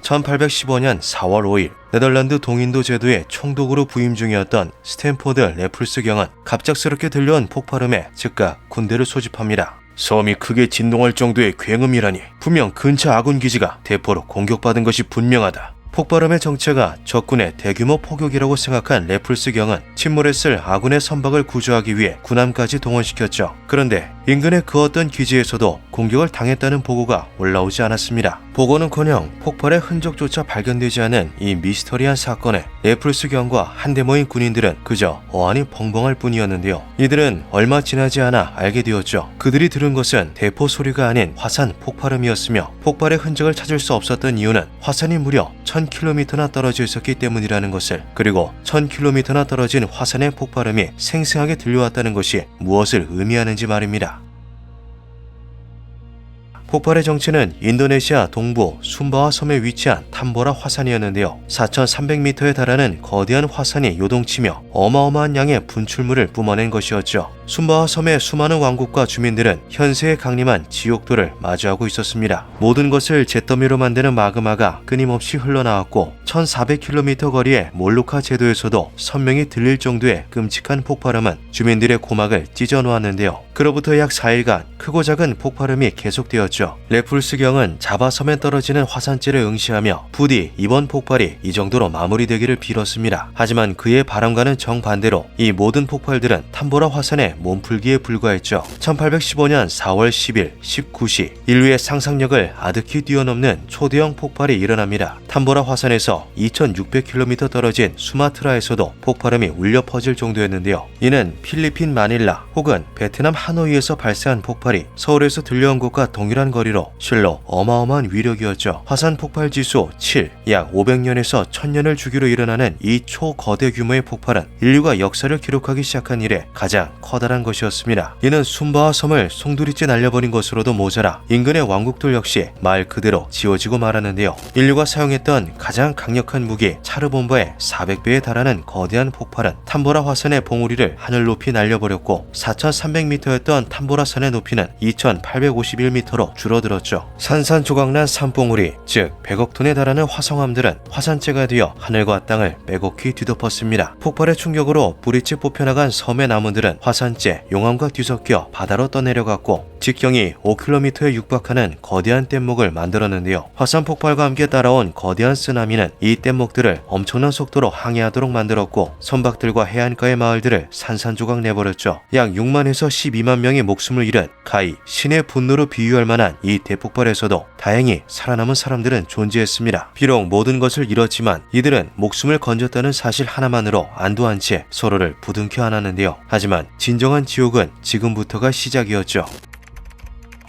1815년 4월 5일 네덜란드 동인도 제도의 총독으로 부임 중이었던 스탠포드 래플스 경은 갑작스럽게 들려온 폭발음에 즉각 군대를 소집합니다. 섬이 크게 진동할 정도의 굉음이라니 분명 근처 아군 기지가 대포로 공격받은 것이 분명하다. 폭발음의 정체가 적군의 대규모 포격이라고 생각한 래플스 경은 침몰했을 아군의 선박을 구조하기 위해 군함까지 동원시켰죠. 그런데 인근의 그 어떤 기지에서도 공격을 당했다는 보고가 올라오지 않았습니다. 보고는커녕 폭발의 흔적조차 발견되지 않은 이 미스터리한 사건에 래플스 경과 한데 모인 군인들은 그저 어안이 벙벙할 뿐이었는데요. 이들은 얼마 지나지 않아 알게 되었죠. 그들이 들은 것은 대포 소리가 아닌 화산 폭발음이었으며 폭발의 흔적을 찾을 수 없었던 이유는 화산이 무려 1000km나 떨어져 있었기 때문이라는 것을, 그리고 1000km나 떨어진 화산의 폭발음이 생생하게 들려왔다는 것이 무엇을 의미하는지 말입니다. 폭발의 정체는 인도네시아 동부 숨바와 섬에 위치한 탐보라 화산이었는데요. 4300m에 달하는 거대한 화산이 요동치며 어마어마한 양의 분출물을 뿜어낸 것이었죠. 숨바와 섬의 수많은 왕국과 주민들은 현세에 강림한 지옥도를 마주하고 있었습니다. 모든 것을 잿더미로 만드는 마그마가 끊임없이 흘러나왔고 1400km 거리의 몰루카 제도에서도 선명히 들릴 정도의 끔찍한 폭발음은 주민들의 고막을 찢어놓았는데요. 그로부터 약 4일간 크고 작은 폭발음이 계속되었죠. 래플스 경은 자바섬에 떨어지는 화산재를 응시하며 부디 이번 폭발이 이 정도로 마무리되기를 빌었습니다. 하지만 그의 바람과는 정반대로 이 모든 폭발들은 탐보라 화산의 몸풀기에 불과했죠. 1815년 4월 10일 19시 인류의 상상력을 아득히 뛰어넘는 초대형 폭발이 일어납니다. 탐보라 화산에서 2600km 떨어진 수마트라에서도 폭발음이 울려 퍼질 정도였는데요. 이는 필리핀 마닐라 혹은 베트남 하노이에서 발생한 폭발이 서울에서 들려온 것과 동일한 거리로 실로 어마어마한 위력이었죠. 화산 폭발 지수 7, 약 500년에서 1000년을 주기로 일어나는 이 초거대 규모의 폭발은 인류가 역사를 기록하기 시작한 이래 가장 커다란 것이었습니다. 이는 숨바와 섬을 송두리째 날려버린 것으로도 모자라 인근의 왕국들 역시 말 그대로 지워지고 말았는데요. 인류가 사용했던 가장 강력한 무기 차르본바의 400배에 달하는 거대한 폭발은 탐보라 화산의 봉우리를 하늘 높이 날려버렸고 4300m였던 탐보라 산의 높이는 2851m로 줄어들었죠. 산산조각난 산봉우리, 즉 100억 톤에 달하는 화성암들은 화산재가 되어 하늘과 땅을 빼곡히 뒤덮었습니다. 폭발의 충격으로 뿌리째 뽑혀나간 섬의 나무들은 화산재, 용암과 뒤섞여 바다로 떠내려갔고 직경이 5km에 육박하는 거대한 뗏목을 만들었는데요. 화산 폭발과 함께 따라온 거대한 쓰나미는 이 뗏목들을 엄청난 속도로 항해하도록 만들었고 선박들과 해안가의 마을들을 산산조각 내버렸죠. 약 6만에서 12만 명의 목숨을 잃은 가히 신의 분노로 비유할 만한 이 대폭발에서도 다행히 살아남은 사람들은 존재했습니다. 비록 모든 것을 잃었지만 이들은 목숨을 건졌다는 사실 하나만으로 안도한 채 서로를 부둥켜 안았는데요. 하지만 진정한 지옥은 지금부터가 시작이었죠.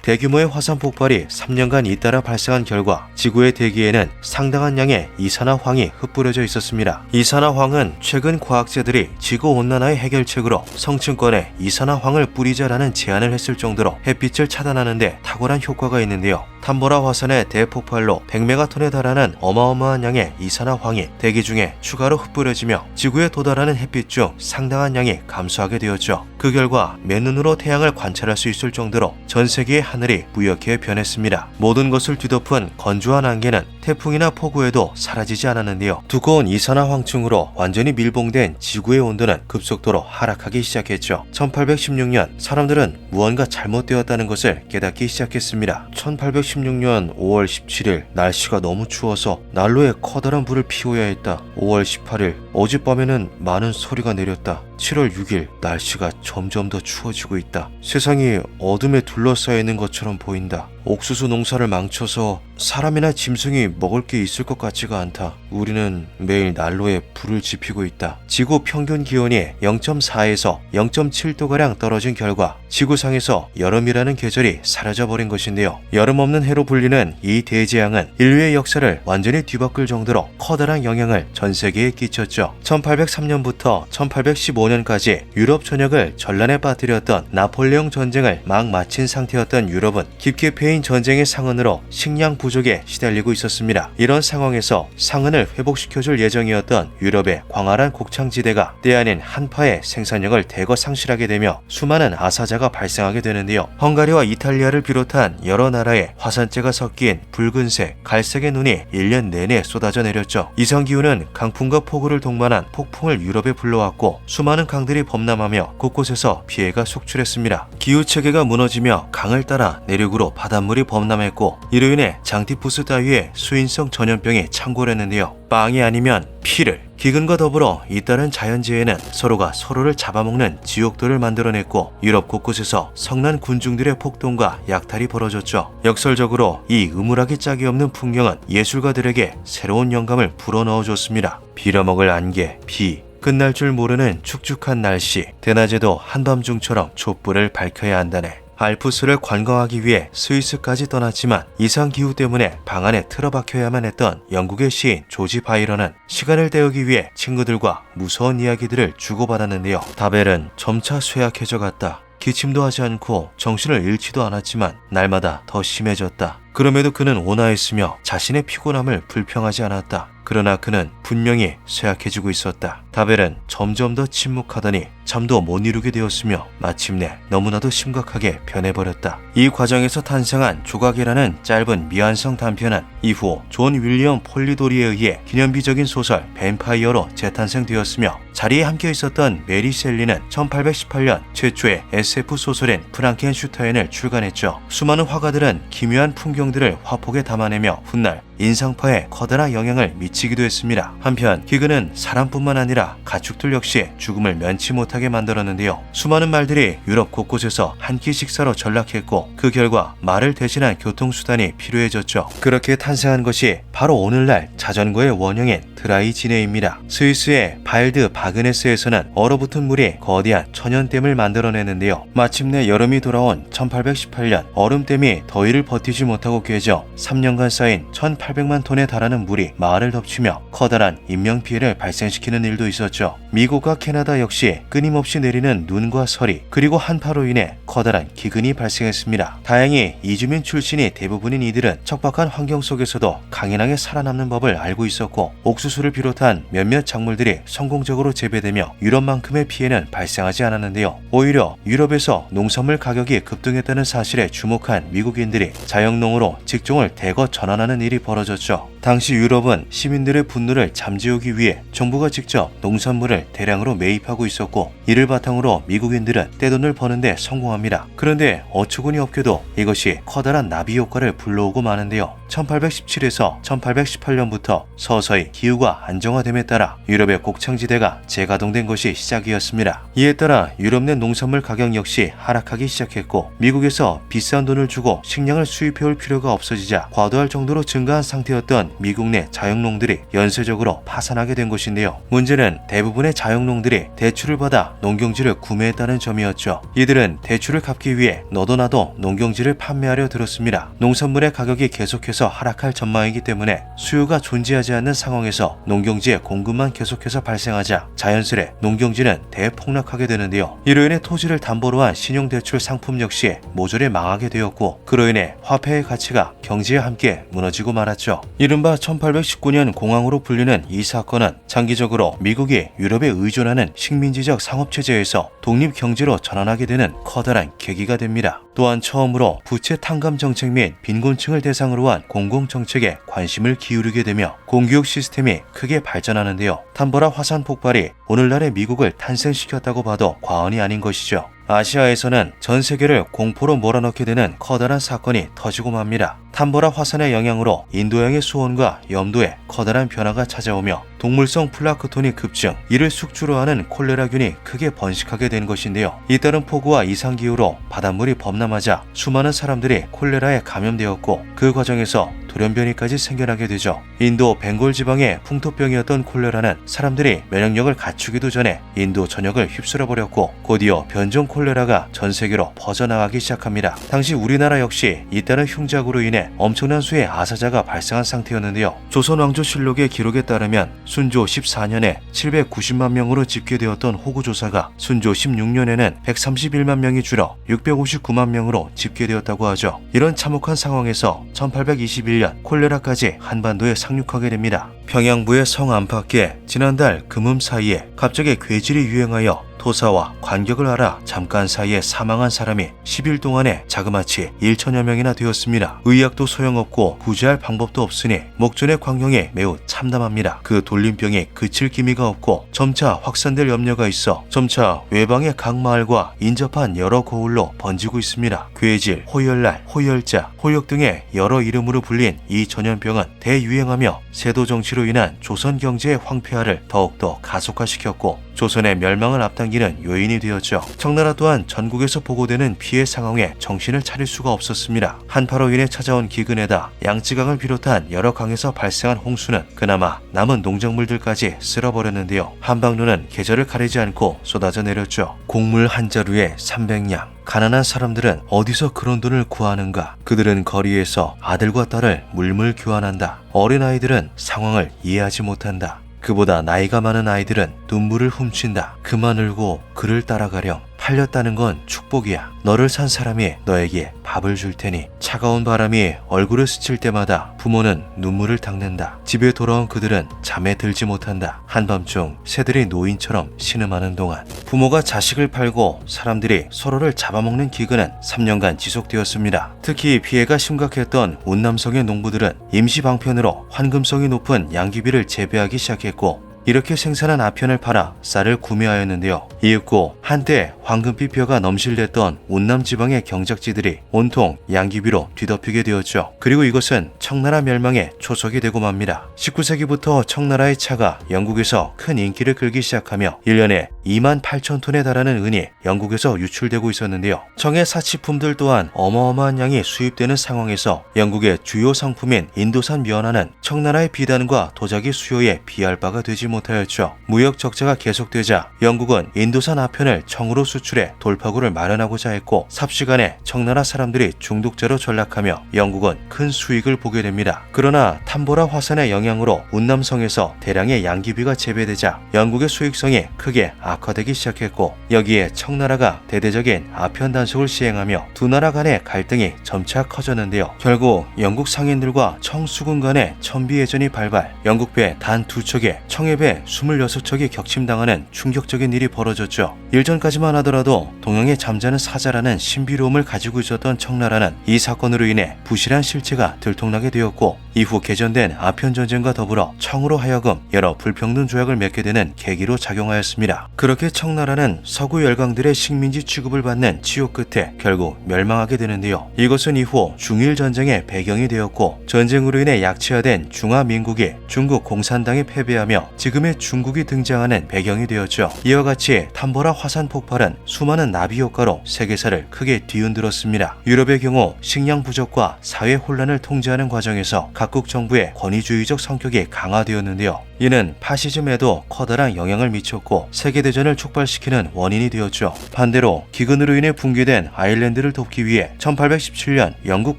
대규모의 화산 폭발이 3년간 잇따라 발생한 결과 지구의 대기에는 상당한 양의 이산화황이 흩뿌려져 있었습니다. 이산화황은 최근 과학자들이 지구온난화의 해결책으로 성층권에 이산화황을 뿌리자라는 제안을 했을 정도로 햇빛을 차단하는 데 탁월한 효과가 있는데요. 탐보라 화산의 대폭발로 100메가톤에 달하는 어마어마한 양의 이산화황이 대기 중에 추가로 흩뿌려지며 지구에 도달하는 햇빛 중 상당한 양이 감소하게 되었죠. 그 결과 맨눈으로 태양을 관찰할 수 있을 정도로 전 세계의 하늘이 뿌옇게 변했습니다. 모든 것을 뒤덮은 건조한 안개는 태풍이나 폭우에도 사라지지 않았는데요. 두꺼운 이산화황층으로 완전히 밀봉된 지구의 온도는 급속도로 하락하기 시작했죠. 1816년 사람들은 무언가 잘못되었다는 것을 깨닫기 시작했습니다. 1816년 5월 17일 날씨가 너무 추워서 난로에 커다란 불을 피워야 했다. 5월 18일 어젯밤에는 많은 소리가 내렸다. 7월 6일 날씨가 점점 더 추워지고 있다. 세상이 어둠에 둘러싸여 있는 것처럼 보인다. 옥수수 농사를 망쳐서 사람이나 짐승이 먹을 게 있을 것 같지가 않다. 우리는 매일 난로에 불을 지피고 있다. 지구 평균 기온이 0.4에서 0.7도가량 떨어진 결과 지구상에서 여름이라는 계절이 사라져버린 것인데요. 여름 없는 해로 불리는 이 대재앙은 인류의 역사를 완전히 뒤바꿀 정도로 커다란 영향을 전 세계에 끼쳤죠. 1803년부터 1815년 1905년까지 유럽 전역을 전란에 빠뜨렸던 나폴레옹 전쟁을 막 마친 상태였던 유럽은 깊게 패인 전쟁의 상흔으로 식량 부족에 시달리고 있었습니다. 이런 상황에서 상흔을 회복시켜줄 예정이었던 유럽의 광활한 곡창지대가 때 아닌 한파에 생산력을 대거 상실하게 되며 수많은 아사자가 발생하게 되는데요. 헝가리와 이탈리아를 비롯한 여러 나라에 화산재가 섞인 붉은색, 갈색의 눈이 1년 내내 쏟아져 내렸죠. 이상기후는 강풍과 폭우를 동반한 폭풍을 유럽에 불러왔고 수많은 강들이 범람하며 곳곳에서 피해가 속출했습니다. 기후체계가 무너지며 강을 따라 내륙으로 바닷물이 범람했고 이로 인해 장티푸스 따위의 수인성 전염병이 창궐했는데요. 빵이 아니면 피를. 기근과 더불어 잇따른 자연재해는 서로가 서로를 잡아먹는 지옥도를 만들어냈고 유럽 곳곳에서 성난 군중들의 폭동과 약탈이 벌어졌죠. 역설적으로 이 음울하기 짝이 없는 풍경은 예술가들에게 새로운 영감을 불어넣어줬습니다. 빌어먹을 안개, 비, 끝날 줄 모르는 축축한 날씨, 대낮에도 한밤중처럼 촛불을 밝혀야 한다네. 알프스를 관광하기 위해 스위스까지 떠났지만 이상기후 때문에 방 안에 틀어박혀야만 했던 영국의 시인 조지 바이런은 시간을 때우기 위해 친구들과 무서운 이야기들을 주고받았는데요. 다벨은 점차 쇠약해져 갔다. 기침도 하지 않고 정신을 잃지도 않았지만 날마다 더 심해졌다. 그럼에도 그는 온화했으며 자신의 피곤함을 불평하지 않았다. 그러나 그는 분명히 쇠약해지고 있었다. 다벨은 점점 더 침묵하더니 잠도 못 이루게 되었으며 마침내 너무나도 심각하게 변해버렸다. 이 과정에서 탄생한 조각이라는 짧은 미완성 단편은 이후 존 윌리엄 폴리도리에 의해 기념비적인 소설 뱀파이어로 재탄생되었으며 자리에 함께 있었던 메리 셀리는 1818년 최초의 SF 소설인 프랑켄슈타인을 출간했죠. 수많은 화가들은 기묘한 풍경들을 화폭에 담아내며 훗날 인상파에 커다란 영향을 미치기도 했습니다. 한편 기근은 사람뿐만 아니라 가축들 역시 죽음을 면치 못하게 만들었는데요. 수많은 말들이 유럽 곳곳에서 한 끼 식사로 전락했고 그 결과 말을 대신한 교통수단이 필요해졌죠. 그렇게 탄생한 것이 바로 오늘날 자전거의 원형인 드라이지네입니다. 스위스의 발드 바그네스에서는 얼어붙은 물이 거대한 천연댐을 만들어내는데요. 마침내 여름이 돌아온 1818년 얼음댐이 더위를 버티지 못하고 깨져 3년간 쌓인 1800만 톤에 달하는 물이 마을을 덮치며 커다란 인명피해를 발생시키는 일도 있었죠. 미국과 캐나다 역시 끊임없이 내리는 눈과 서리 그리고 한파로 인해 커다란 기근이 발생했습니다. 다행히 이주민 출신이 대부분인 이들은 척박한 환경 속에서도 강인하게 살아남는 법을 알고 있었고 옥수수를 비롯한 몇몇 작물들이 성공적으로 재배되며 유럽만큼의 피해는 발생하지 않았는데요. 오히려 유럽에서 농산물 가격이 급등했다는 사실에 주목한 미국인들이 자영농으로 직종을 대거 전환하는 일이 벌어졌죠. 당시 유럽은 시민들의 분노를 잠재우기 위해 정부가 직접 농산물을 대량으로 매입하고 있었고 이를 바탕으로 미국인들은 떼돈을 버는데 성공합니다. 그런데 어처구니 없게도 이것이 커다란 나비 효과를 불러오고 마는데요. 1817에서 1818년부터 서서히 기후가 안정화됨에 따라 유럽의 곡창지대가 재가동된 것이 시작이었습니다. 이에 따라 유럽 내 농산물 가격 역시 하락하기 시작했고 미국에서 비싼 돈을 주고 식량을 수입해올 필요가 없어지자 과도할 정도로 증가한 상태였던 미국 내 자영농들이 연쇄적으로 파산하게 된 것인데요. 문제는 대부분의 자영농들이 대출을 받아 농경지를 구매했다는 점이었죠. 이들은 대출을 갚기 위해 너도 나도 농경지를 판매하려 들었습니다. 농산물의 가격이 계속해서 하락할 전망이기 때문에 수요가 존재하지 않는 상황에서 농경지의 공급만 계속해서 발생하자 자연스레 농경지는 대폭락하게 되는데요. 이로 인해 토지를 담보로 한 신용대출 상품 역시 모조리 망하게 되었고 그로 인해 화폐의 가치가 경제에 함께 무너지고 말았죠. 이른바 1819년 공황으로 불리는 이 사건은 장기적으로 미국이 유럽에 의존하는 식민지적 상업체제에서 독립경제로 전환하게 되는 커다란 계기가 됩니다. 또한 처음으로 부채 탕감 정책 및 빈곤층을 대상으로 한 공공정책에 관심을 기울이게 되며 공교육 시스템이 크게 발전하는데요. 탐보라 화산 폭발이 오늘날의 미국을 탄생시켰다고 봐도 과언이 아닌 것이죠. 아시아에서는 전 세계를 공포로 몰아넣게 되는 커다란 사건이 터지고 맙니다. 탐보라 화산의 영향으로 인도양의 수온과 염도에 커다란 변화가 찾아오며 동물성 플라크톤이 급증, 이를 숙주로 하는 콜레라균이 크게 번식하게 된 것인데요. 잇따른 폭우와 이상기후로 바닷물이 범람하자 수많은 사람들이 콜레라에 감염되었고 그 과정에서 돌연변이까지 생겨나게 되죠. 인도 벵골 지방의 풍토병이었던 콜레라는 사람들이 면역력을 갖추기도 전에 인도 전역을 휩쓸어버렸고 곧이어 변종 콜레라가 전 세계로 퍼져나가기 시작합니다. 당시 우리나라 역시 잇따른 흉작으로 인해 엄청난 수의 아사자가 발생한 상태였는데요. 조선왕조실록의 기록에 따르면 순조 14년에 790만 명으로 집계되었던 호구조사가 순조 16년에는 131만 명이 줄어 659만 명으로 집계되었다고 하죠. 이런 참혹한 상황에서 1821년 콜레라까지 한반도에 상륙하게 됩니다. 평양부의 성 안팎에 지난달 금음 사이에 갑자기 괴질이 유행하여 토사와 관격을 알아 잠깐 사이에 사망한 사람이 10일 동안에 자그마치 1천여 명이나 되었습니다. 의학도 소용없고 구제할 방법도 없으니 목전의 광경이 매우 참담합니다. 그 돌림병이 그칠 기미가 없고 점차 확산될 염려가 있어 점차 외방의 각 마을과 인접한 여러 고을로 번지고 있습니다. 괴질, 호열날, 호열자, 호역 등의 여러 이름으로 불린 이 전염병은 대유행하며 세도 정치로 인한 조선 경제의 황폐화를 더욱더 가속화시켰고 조선의 멸망을 앞당기는 요인이 되었죠. 청나라 또한 전국에서 보고되는 피해 상황에 정신을 차릴 수가 없었습니다. 한파로 인해 찾아온 기근에다 양쯔강을 비롯한 여러 강에서 발생한 홍수는 그나마 남은 농작물들까지 쓸어버렸는데요. 한방눈은 계절을 가리지 않고 쏟아져 내렸죠. 곡물 한 자루에 300냥. 가난한 사람들은 어디서 그런 돈을 구하는가? 그들은 거리에서 아들과 딸을 물물 교환한다. 어린아이들은 상황을 이해하지 못한다. 그보다 나이가 많은 아이들은 눈물을 훔친다. 그만 울고 그를 따라가렴. 팔렸다는 건 축복이야. 너를 산 사람이 너에게 밥을 줄 테니. 차가운 바람이 얼굴을 스칠 때마다 부모는 눈물을 닦는다. 집에 돌아온 그들은 잠에 들지 못한다. 한밤중 새들이 노인처럼 신음하는 동안 부모가 자식을 팔고 사람들이 서로를 잡아먹는 기근은 3년간 지속되었습니다. 특히 피해가 심각했던 운남성의 농부들은 임시방편으로 환금성이 높은 양귀비를 재배하기 시작했고 이렇게 생산한 아편을 팔아 쌀을 구매하였는데요. 이윽고 한때 황금빛 벼가 넘실댔던 운남 지방의 경작지들이 온통 양귀비로 뒤덮이게 되었죠. 그리고 이것은 청나라 멸망의 초석이 되고 맙니다. 19세기부터 청나라의 차가 영국에서 큰 인기를 끌기 시작하며 1년에 2만 8천 톤에 달하는 은이 영국에서 유출되고 있었는데요. 청의 사치품들 또한 어마어마한 양이 수입되는 상황에서 영국의 주요 상품인 인도산 면화는 청나라의 비단과 도자기 수요에 비할 바가 되지 못하였죠. 무역 적자가 계속되자 영국은 인도산 아편을 청으로 수출해 돌파구를 마련하고자 했고 삽시간에 청나라 사람들이 중독자로 전락하며 영국은 큰 수익을 보게 됩니다. 그러나 탐보라 화산의 영향으로 운남성에서 대량의 양귀비가 재배되자 영국의 수익성이 크게 악화되기 시작했고 여기에 청나라가 대대적인 아편 단속을 시행하며 두 나라 간의 갈등이 점차 커졌는데요. 결국 영국 상인들과 청수군 간의 천비해전이 발발, 영국배 단 2척에 청해배 26척이 격침당하는 충격적인 일이 벌어졌죠. 일전까지만 하더라도 동양에 잠자는 사자라는 신비로움을 가지고 있었던 청나라는 이 사건으로 인해 부실한 실체가 들통나게 되었고 이후 개전된 아편전쟁과 더불어 청으로 하여금 여러 불평등 조약을 맺게 되는 계기로 작용하였습니다. 그렇게 청나라는 서구 열강들의 식민지 취급을 받는 치욕 끝에 결국 멸망하게 되는데요. 이것은 이후 중일전쟁의 배경이 되었고 전쟁으로 인해 약체화된 중화민국이 중국 공산당에 패배하며 지금의 중국이 등장하는 배경이 되었죠. 이와 같이 탐보라 화산 폭발은 수많은 나비 효과로 세계사를 크게 뒤흔들었습니다. 유럽의 경우 식량 부족과 사회 혼란을 통제하는 과정에서 각국 정부의 권위주의적 성격이 강화되었는데요. 이는 파시즘에도 커다란 영향을 미쳤고 세계대전을 촉발시키는 원인이 되었죠. 반대로 기근으로 인해 붕괴된 아일랜드를 돕기 위해 1817년 영국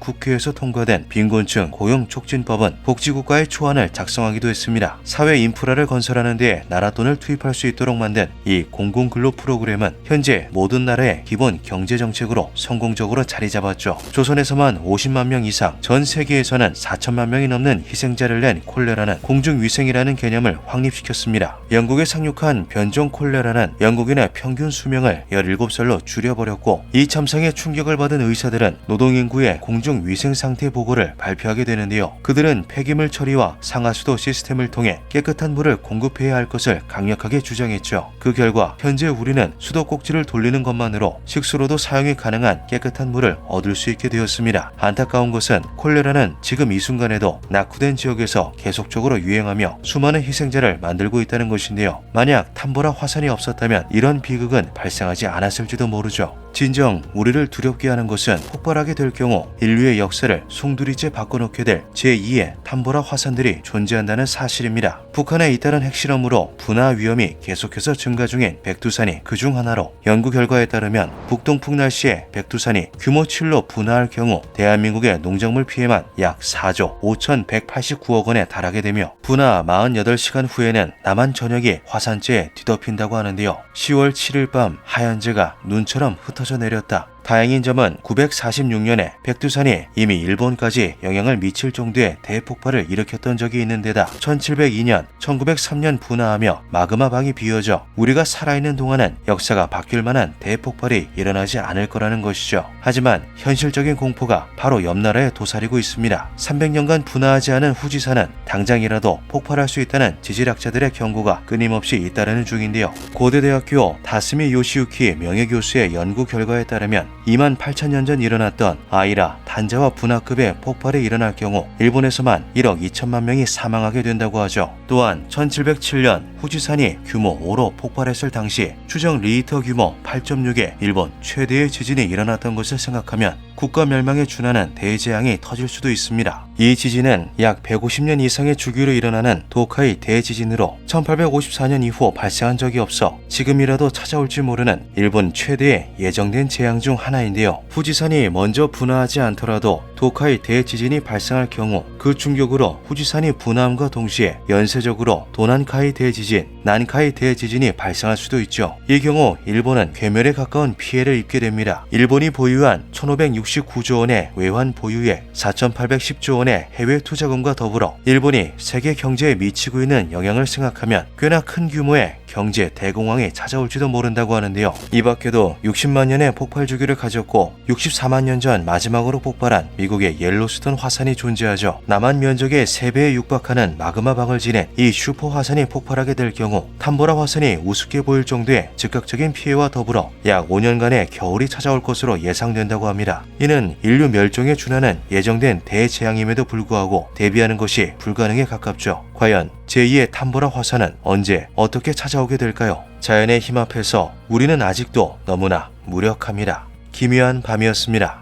국회에서 통과된 빈곤층 고용촉진법은 복지국가의 초안을 작성하기도 했습니다. 사회 인프라를 건설하는 데 나라 돈을 투입할 수 있도록 만든 이 공공근로 프로그램은 현재 모든 나라의 기본 경제정책으로 성공적으로 자리 잡았죠. 조선에서만 50만 명 이상, 전 세계에서는 4천만 명이 넘는 희생자를 낸 콜레라는 공중위생이라는 개념을 확립시켰습니다. 영국에 상륙한 변종 콜레라는 영국인의 평균 수명을 17살로 줄여버렸고 이 참상에 충격을 받은 의사들은 노동인구의 공중위생 상태 보고를 발표하게 되는데요. 그들은 폐기물 처리와 상하수도 시스템을 통해 깨끗한 물을 공급해야 할 것을 강력하게 주장했죠. 그 결과 현재 우리는 수도꼭지를 돌리는 것만으로 식수로도 사용이 가능한 깨끗한 물을 얻을 수 있게 되었습니다. 안타까운 것은 콜레라는 지금 이 순간에도 낙후된 지역에서 계속적으로 유행하며 수많은 수많은 희생자를 만들고 있다는 것인데요. 만약 탐보라 화산이 없었다면 이런 비극은 발생하지 않았을지도 모르죠. 진정 우리를 두렵게 하는 것은 폭발하게 될 경우 인류의 역사를 송두리째 바꿔놓게 될 제2의 탐보라 화산들이 존재한다는 사실입니다. 북한의 잇따른 핵실험으로 분화 위험이 계속해서 증가 중인 백두산이 그중 하나로 연구 결과에 따르면 북동풍 날씨에 백두산이 규모 7로 분화할 경우 대한민국의 농작물 피해만 약 4조 5,189억 원에 달하게 되며 분화 48시간 후에는 남한 전역이 화산재에 뒤덮인다고 하는데요. 10월 7일 밤 하얀재가 눈처럼 흩어져 내렸다. 다행인 점은 946년에 백두산이 이미 일본까지 영향을 미칠 정도의 대폭발을 일으켰던 적이 있는 데다 1702년, 1903년 분화하며 마그마방이 비어져 우리가 살아있는 동안은 역사가 바뀔 만한 대폭발이 일어나지 않을 거라는 것이죠. 하지만 현실적인 공포가 바로 옆 나라에 도사리고 있습니다. 300년간 분화하지 않은 후지산은 당장이라도 폭발할 수 있다는 지질학자들의 경고가 끊임없이 잇따르는 중인데요. 고대대학교 다스미 요시유키 명예교수의 연구 결과에 따르면 28,000년 전 일어났던 아이라 단자와 분화급의 폭발이 일어날 경우 일본에서만 1억 2천만 명이 사망하게 된다고 하죠. 또한 1707년 후지산이 규모 5로 폭발했을 당시 추정 리히터 규모 8.6의 일본 최대의 지진이 일어났던 것을 생각하면 국가 멸망에 준하는 대재앙이 터질 수도 있습니다. 이 지진은 약 150년 이상의 주기로 일어나는 도카이 대지진으로 1854년 이후 발생한 적이 없어 지금이라도 찾아올지 모르는 일본 최대의 예정된 재앙 중 하나인데요. 후지산이 먼저 분화하지 않더라도 도카이 대지진이 발생할 경우 그 충격으로 후지산이 분화함과 동시에 연쇄적으로 도난카이 대지진, 난카이 대지진이 발생할 수도 있죠. 이 경우 일본은 괴멸에 가까운 피해를 입게 됩니다. 일본이 보유한 1,569조 원의 외환 보유액, 4,810조 원의 해외 투자금과 더불어 일본이 세계 경제에 미치고 있는 영향을 생각하면 꽤나 큰 규모의 경제 대공황이 찾아올지도 모른다고 하는데요. 이 밖에도 60만 년의 폭발 주기를 가졌고 64만 년 전 마지막으로 폭발한 미국의 옐로스톤 화산이 존재하죠. 남한 면적의 3배에 육박하는 마그마방을 지닌 이 슈퍼 화산이 폭발하게 될 경우 탐보라 화산이 우습게 보일 정도의 즉각적인 피해와 더불어 약 5년간의 겨울이 찾아올 것으로 예상된다고 합니다. 이는 인류 멸종에 준하는 예정된 대재앙임에도 불구하고 대비하는 것이 불가능에 가깝죠. 과연 제2의 탐보라 화산은 언제 어떻게 찾아오게 될까요? 자연의 힘 앞에서 우리는 아직도 너무나 무력합니다. 기묘한 밤이었습니다.